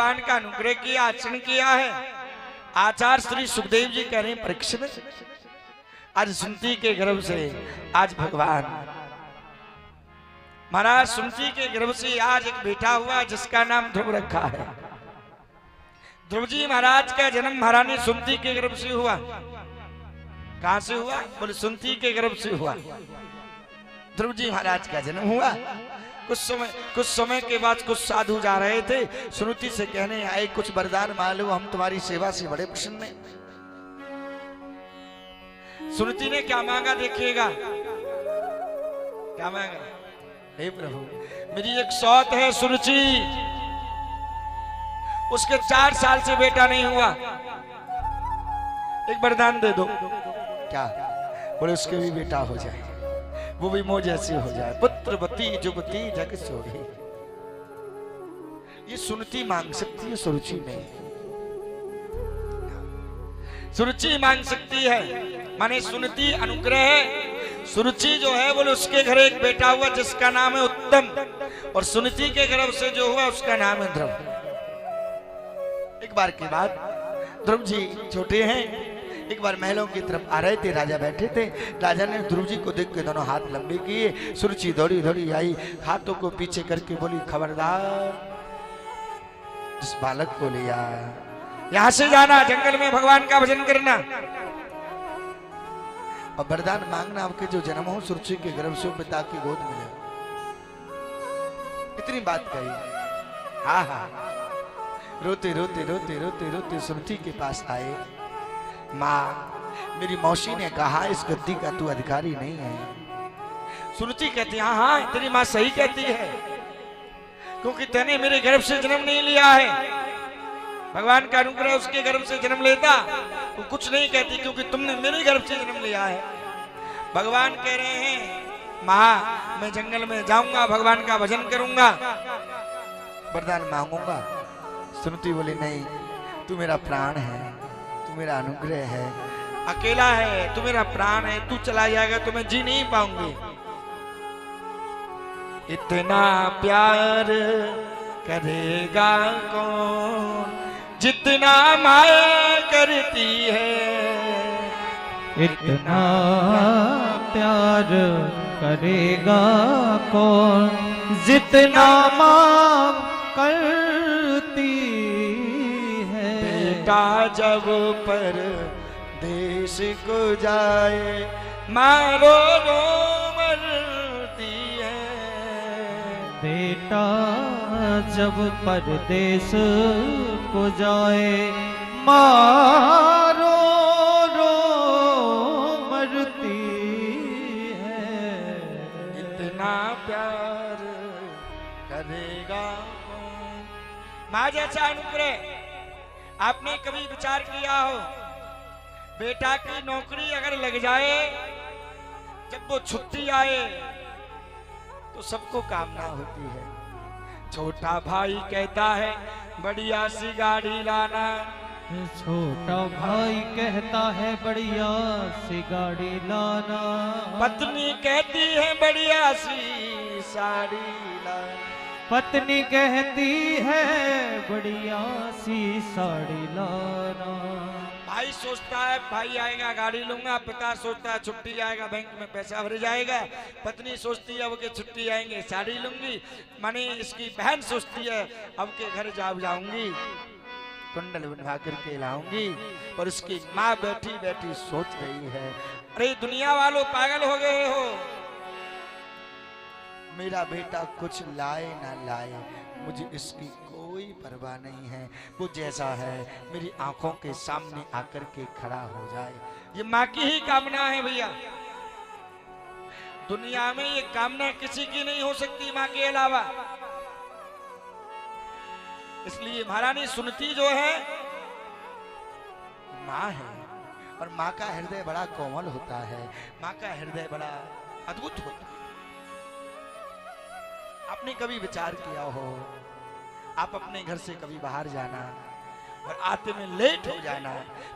भगवान का अनुग्रह किया, आचरण किया है। आचार्य श्री सुखदेव जी कह रहे हैं परीक्षित, आज सुनती के गर्भ से आज भगवान महाराज सुनती के गर्भ से आज एक बेटा हुआ जिसका नाम ध्रुव रखा है। ध्रुव जी महाराज का जन्म महारानी सुनती के गर्भ से हुआ। कहां से हुआ? बोले सुनती के गर्भ से हुआ। ध्रुव जी महाराज का जन्म हुआ। कुछ समय के बाद कुछ साधु जा रहे थे, सुनती से कहने आए कुछ वरदान मांगो, हम तुम्हारी सेवा से बड़े प्रसन्न हैं। सुनती ने क्या मांगा देखिएगा, क्या मांगा? हे प्रभु, मेरी एक सौत है सुरुचि, उसके 4 साल से बेटा नहीं हुआ, एक वरदान दे दो। क्या? बोले उसके भी बेटा हो जाए, वो भी मोह जैसे हो जाए, पुत्रवती जुवती जग सोही। ये सुनती मांग सकती है, सुरुचि नहीं। सुरुचि मांग सकती है, माने सुनती अनुग्रह है। सुरुचि जो है बोले उसके घर एक बेटा हुआ जिसका नाम है उत्तम, और सुनती के गर्भ से जो हुआ उसका नाम है ध्रुव। एक बार की बात, ध्रुव जी छोटे हैं, एक बार महलों की तरफ आ रहे थे, राजा बैठे थे। राजा ने ध्रुव जी को देख के दोनों हाथ लंबे किए। सुरुचि दौड़ी दौड़ी आई, हाथों को पीछे करके बोली, खबरदार जिस बालक को लिया यहां से जाना, जंगल में भगवान का भजन करना और वरदान मांगना, आपके जो जन्म हो सुरुचि के गर्भ से पिता की गोद मिले। इतनी बात कही। हाँ हाँ, रोते रोते रोते रोते रोते सुरुचि के पास आए। माँ, मेरी मौसी ने कहा इस गद्दी का तू अधिकारी नहीं है। सुरुचि कहती हाँ हाँ तेरी माँ सही कहती है, क्योंकि तूने मेरे गर्भ से जन्म नहीं लिया है। भगवान का अनुग्रह उसके गर्भ से जन्म लेता तो कुछ नहीं कहती, क्योंकि तुमने मेरे गर्भ से जन्म लिया है। भगवान कह रहे हैं माँ, मैं जंगल में जाऊंगा, भगवान का भजन करूंगा, वरदान मांगूंगा। सुनती बोली नहीं, तू मेरा प्राण है, तू मेरा अनुग्रह है, अकेला है, तू मेरा प्राण है, तू चला जाएगा तो मैं जी नहीं पाऊंगी। इतना प्यार करेगा कौन जितना माया करती है, इतना प्यार करेगा कौन जितना माँ करती है। बेटा जब पर देश को जाए मारो रो मरती है। बेटा जब परदेश को जाए मारो रो मरती है। इतना प्यार करेगा कौन। माँ जैसा अनुग्रह आपने कभी विचार किया हो, बेटा की नौकरी अगर लग जाए, जब वो छुट्टी आए तो सबको कामना होती है। छोटा भाई कहता है बढ़िया सी गाड़ी लाना, छोटा भाई कहता है बढ़िया सी गाड़ी लाना, पत्नी कहती है बढ़िया सी साड़ी लाना, पत्नी कहती है बढ़िया सी साड़ी लाना। भाई सोचता है भाई आएगा गाड़ी लूंगा, पिता सोचता है छुट्टी आएगा बैंक में पैसा भर जाएगा, पत्नी सोचती है अब के छुट्टी आएंगे साड़ी लूंगी, माने इसकी बहन सोचती है अब के घर जाऊंगी कुंडल बनवा करके लाऊंगी, और उसकी माँ बैठी बैठी सोच रही है अरे दुनिया वालों पागल हो गए हो, मेरा बेटा कुछ लाए ना लाए मुझे इसकी कोई परवाह नहीं है, वो जैसा है मेरी आंखों के सामने आकर के खड़ा हो जाए। ये माँ की ही कामना है भैया, दुनिया में ये कामना किसी की नहीं हो सकती माँ के अलावा। इसलिए महारानी सुनती जो है माँ है, और माँ का हृदय बड़ा कोमल होता है, माँ का हृदय बड़ा अद्भुत होता है। आपने कभी विचार किया हो, आप अपने घर से कभी बाहर जाना और आते में लेट हो जाना,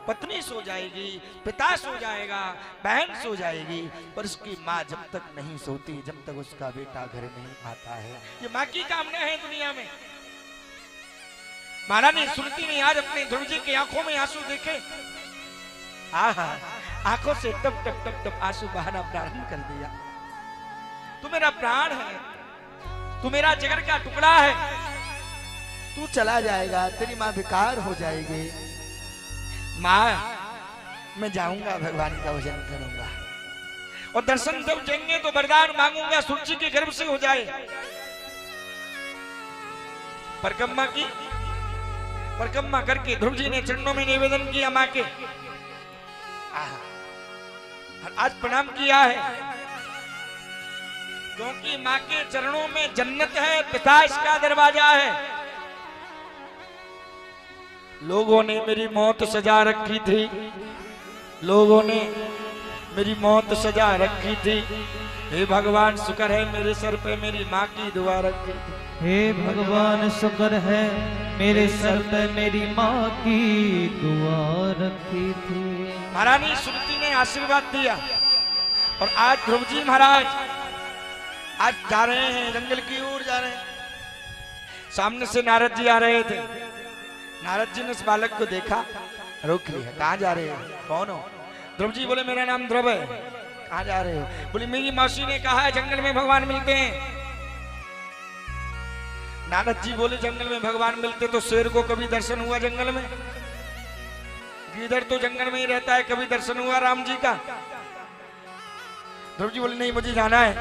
पत्नी सो जाएगी, पिता सो जाएगा, बहन सो जाएगी, पर उसकी माँ जब तक नहीं सोती, जब तक उसका बेटा घर नहीं आता है। ये माँ की कामना है दुनिया में। महारानी सुनती नहीं आज अपने ध्रुव जी की आंखों में आंसू देखे। आहा, आंखों से टप टप टप टप आंसू बहाना प्रारंभ कर दिया। तू मेरा प्राण है, तू मेरा जिगर का टुकड़ा है, तू चला जाएगा, तेरी माँ बेकार हो जाएगी। माँ मैं जाऊंगा, भगवान का भजन करूंगा और दर्शन जब देंगे तो वरदान मांगूंगा सूची के गर्भ से हो जाए। परिक्रमा की, परिक्रमा करके ध्रुव जी ने चरणों में निवेदन किया माँ के। आज प्रणाम किया है क्योंकि माँ के चरणों में जन्नत है, पिता इसका दरवाजा है। लोगों ने मेरी मौत सजा रखी थी, लोगों ने मेरी मौत सजा रखी थी। हे भगवान शुक्र है मेरे सर पे मेरी माँ की दुआ रखी थी। हे भगवान शुक्र है मेरे सर पे मेरी माँ की दुआ रखी थी। महारानी सुरती ने आशीर्वाद दिया और आज ध्रुव जी महाराज आज जा रहे हैं, जंगल की ओर जा रहे हैं। सामने से नारद जी आ रहे थे। नारद जी ने इस बालक को देखा, रोक लिया। कहाँ जा रहे हो, कौन हो? ध्रुव जी बोले मेरा नाम ध्रुव है। कहाँ जा रहे हो? बोले मेरी मौसी ने कहा है जंगल में भगवान मिलते हैं। नारद जी बोले जंगल में भगवान मिलते तो शेर को कभी दर्शन हुआ जंगल में? गिदड़ तो जंगल में ही रहता है, कभी दर्शन हुआ राम जी का? ध्रुव जी बोले नहीं मुझे जाना है।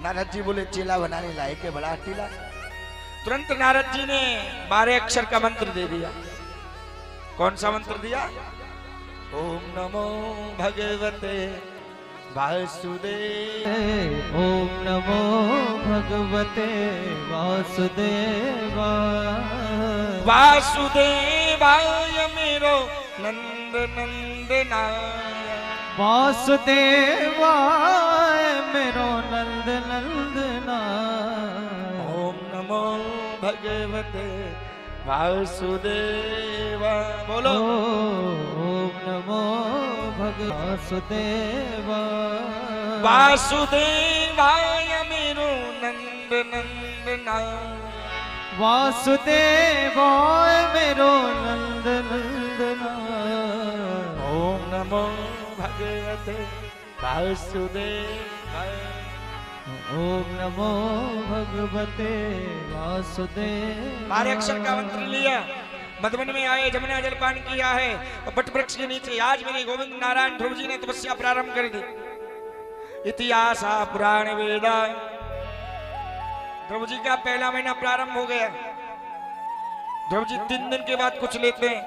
नारद जी बोले चेला बनाने लायक है, बड़ा हटीला। तुरंत नारद जी ने 12 अक्षर का मंत्र दे दिया। कौन सा मंत्र दिया? ओम नमो भगवते वासुदेव, ओम नमो भगवते वासुदेवा, वासुदेवाय मेरो नंद नंदनाय, वासुदेवाय मेरो नंद नंदनाय। ओम नमो भगवते वासुदेवा। बोलो ओम नमो वासुदेवा, वासुदेवाय मेरो नंद नंदनाय, वासुदेवाय मेरो नंद नंदनाय। ओम नमो भगवते वासुदेवाय, ओम नमो भगवते वासुदेव। 12 अक्षर का मंत्र लिया, मधुबन में आए, जमुना जलपान किया है और बट वृक्ष के नीचे आज मेरे गोविंद नारायण ध्रुव जी ने तपस्या प्रारंभ कर दी। इतिहास पुराण वेदा, ध्रुव जी का पहला महीना प्रारंभ हो गया। ध्रुव जी 3 दिन के बाद कुछ लेते हैं,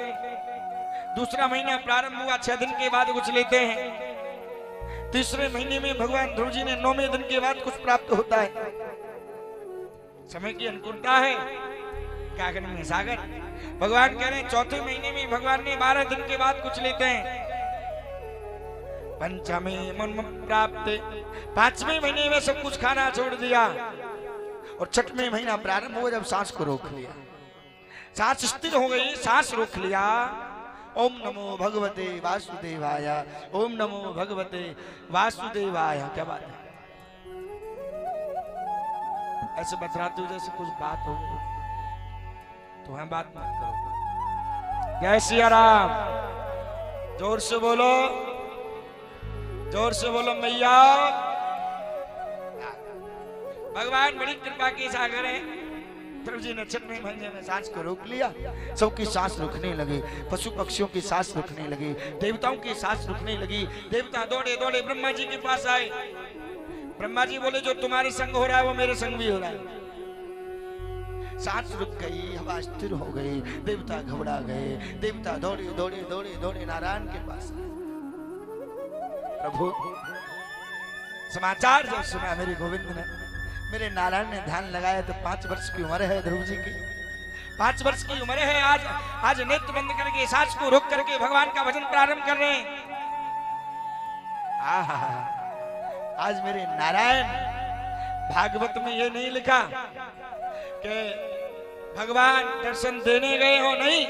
दूसरा महीना प्रारंभ हुआ 6 दिन के बाद कुछ लेते हैं, तीसरे महीने में भगवान ध्रुव जी ने 9वें दिन के बाद कुछ प्राप्त होता है। समय की अनुकूलता है, क्या करें सागर। भगवान कह रहे हैं चौथे महीने में भगवान ने 12 दिन के बाद कुछ लेते हैं। पंचमी मन प्राप्त, 5वें महीने में सब कुछ खाना छोड़ दिया और 6वें महीना प्रारंभ हुआ जब सांस को रोक लिया, सांस स्थिर हो गई, सांस रोक लिया। ओम नमो भगवते वासुदेवाय, ओम नमो भगवते वासुदेवाय। क्या बात है, ऐसे बतराते हो जैसे कुछ बात हो तो हम बात मत करो। जय सिया राम, जोर से बोलो, जोर से बोलो मैया। भगवान बड़ी कृपा की सागर है। ध्रुव जी ने 6वें महीने में सांस को रोक लिया, सबकी सांस रुकने लगी, पशु पक्षियों की सांस रुकने लगी, देवताओं की सांस रुकने लगी। देवता दौड़े दौड़े ब्रह्मा जी के पास आए। ब्रह्मा जी बोले जो तुम्हारे संग हो रहा है वो मेरे संग भी हो रहा है। सांस रुक गई, हवा स्थिर हो गई, देवता घबरा गए। देवता दौड़े दौड़े दौड़े दौड़े नारायण के पास आए। प्रभु समाचार जब सुना मेरे गोविंद ने, मेरे नारायण ने ध्यान लगाया तो 5 वर्ष की उम्र है ध्रुव जी की, 5 वर्ष की उम्र है। आज नेत्र बंद करके सांस को रोक करके भगवान का भजन प्रारंभ कर रहे हैं। आज मेरे नारायण, भागवत में ये नहीं लिखा कि भगवान दर्शन देने गए हो, नहीं,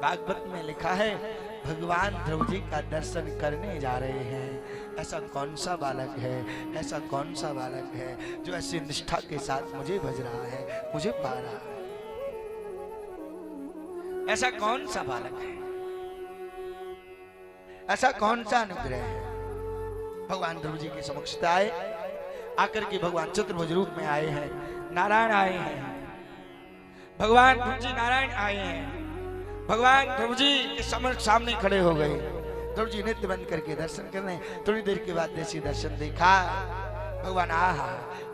भागवत में लिखा है भगवान ध्रुव जी का दर्शन करने जा रहे हैं। ऐसा कौन सा बालक है, ऐसा कौन सा बालक है जो ऐसी निष्ठा के साथ मुझे भज रहा है, मुझे पा रहा है? ऐसा कौन सा बालक है, ऐसा कौन सा अनुग्रह है? भगवान ध्रुव जी के समक्ष आए, आकर के भगवान चतुर्भुज रूप में आए हैं, नारायण आए हैं, भगवान ध्रुव जी नारायण आए हैं, भगवान ध्रुव जी के सामने खड़े हो गए। ध्रुव जी नेत्र बंद करके दर्शन कर रहे हैं। थोड़ी देर के बाद जैसे दर्शन देखा, भगवान आहा,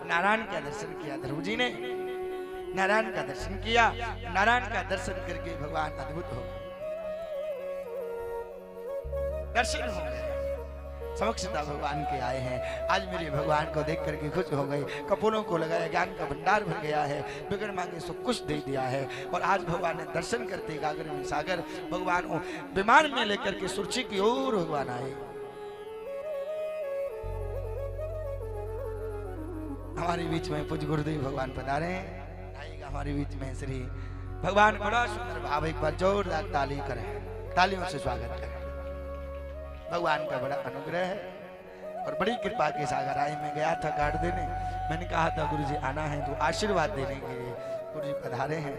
नारायण का दर्शन किया ध्रुव जी ने, नारायण का दर्शन किया। नारायण का दर्शन करके भगवान अद्भुत हो गए, दर्शन हो गए, समक्षता भगवान के आए हैं। आज मेरे भगवान को देख करके खुश हो गए, कपूरों को लगाया, ज्ञान का भंडार भर गया है, बिगड़ मांगे सब कुछ दे दिया है। और आज भगवान ने दर्शन करते गागर में सागर, भगवान को विमान में लेकर के सुरची की ओर भगवान आए। हमारे बीच में पूज्य गुरुदेव भगवान पधारे हैं, आइएगा हमारे बीच में श्री भगवान। बड़ा सुंदर भाव, एक बार जोरदार ताली करें, तालियों से स्वागत करें। भगवान का बड़ा अनुग्रह है और बड़ी कृपा के सागर आए। मैं गया था कार्ड देने, मैंने कहा था गुरु जी आना है तो आशीर्वाद देने के लिए गुरु जी पधारे हैं।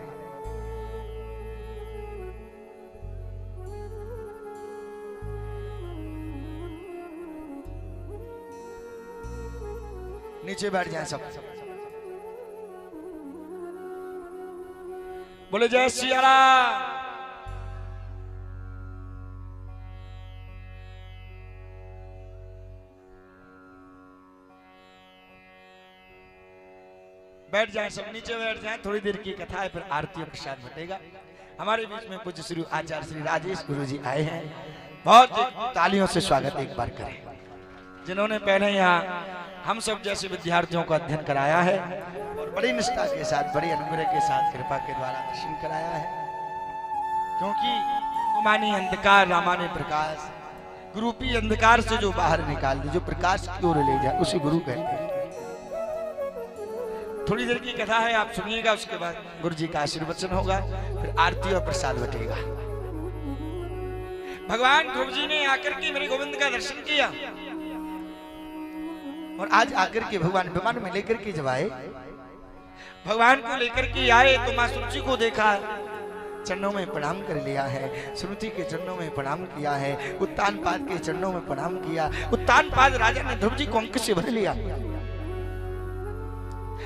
नीचे बैठ जाए सब, बोले जय सिया राम। बैठ जाए सब, नीचे बैठ जाए। थोड़ी देर की कथा है, फिर आरती और प्रसाद बटेगा। हमारे बीच में पूज्य श्री आचार्य श्री राजेश गुरु जी आए हैं। बहुत तालियों से स्वागत एक बार करें, जिन्होंने पहले यहाँ हम सब जैसे विद्यार्थियों को अध्ययन कराया है और बड़ी निष्ठा के साथ, बड़ी अनुग्रह के साथ, कृपा के द्वारा दर्शन कराया है। क्योंकि मानी अंधकार रामाने प्रकाश, गुरुपी अंधकार से जो बाहर निकाल दे, जो प्रकाश की ओर ले जाए, उसी गुरु कहते हैं। थोड़ी देर की कथा है, आप सुनिएगा, उसके बाद गुरु जी का आशीर्वचन होगा, फिर आरती और प्रसाद बटेगा। भगवान ध्रुव जी ने आकर के मेरे गोविंद का दर्शन किया और आज आकर के भगवान विमान में लेकर के जब आए, भगवान को लेकर के आए तो मां सुरुचि को देखा, चरणों में प्रणाम कर लिया है, सुरुचि के चरणों में प्रणाम किया है, उत्तानपाद के चरणों में प्रणाम किया। उत्तानपाद राजा ने ध्रुव जी को अंक से भर लिया,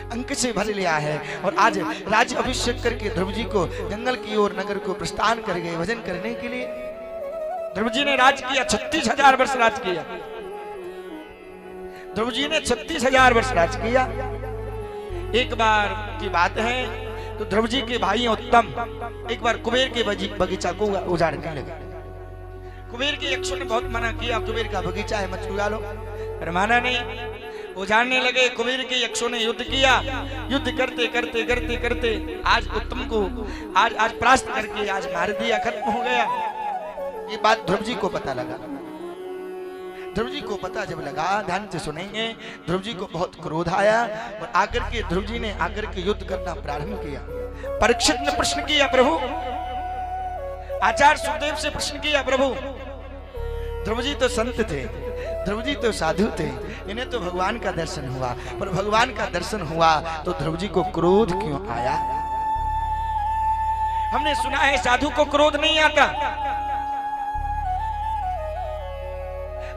अंक से भर लिया है। और आज राज्य अभिषेक करके ध्रुव जी को जंगल की ओर नगर को प्रस्थान कर गए भजन करने के लिए। ध्रुव जी ने राज किया, 36,000 वर्ष राज किया। ध्रुव जी ने 36,000 वर्ष राज किया। एक बार की बात है तो ध्रुव जी के भाई उत्तम एक बार कुबेर के बगीचा को उजाड़ने लगे। कुबेर के यक्षों ने बहुत मना किया, कुबेर का बगीचा है मत उजाड़ो, पर माना नहीं, उजाड़ने लगे। कुबेर के यक्षों ने युद्ध किया, युद्ध करते करते करते करते आज उत्तम को आज परास्त करके आज मार दिया, खत्म हो गया। ये बात ध्रुव जी को पता लगा। ध्रुव जी को पता जब लगा, ध्यान से सुनेंगे, ध्रुव जी को बहुत क्रोध आया और आकर के ध्रुव जी ने आकर के युद्ध करना प्रारंभ किया। परीक्षित ने प्रश्न किया, प्रभु, आचार्य सुखदेव से प्रश्न किया, प्रभु ध्रुव जी तो संत थे, ध्रुव जी तो साधु थे, इन्हें तो भगवान का दर्शन हुआ, पर भगवान का दर्शन हुआ तो ध्रुव जी को क्रोध क्यों आया? हमने सुना है साधु को क्रोध नहीं आता।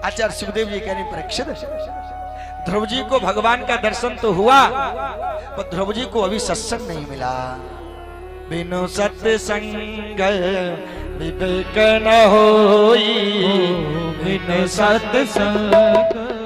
आचार्य सुखदेव जी कह रहे, परीक्षित, ध्रुव जी को भगवान का दर्शन तो हुआ, पर ध्रुव जी को अभी सत्संग नहीं मिला। बिनु सत्संग विवेक न होई, बिनु सत्संग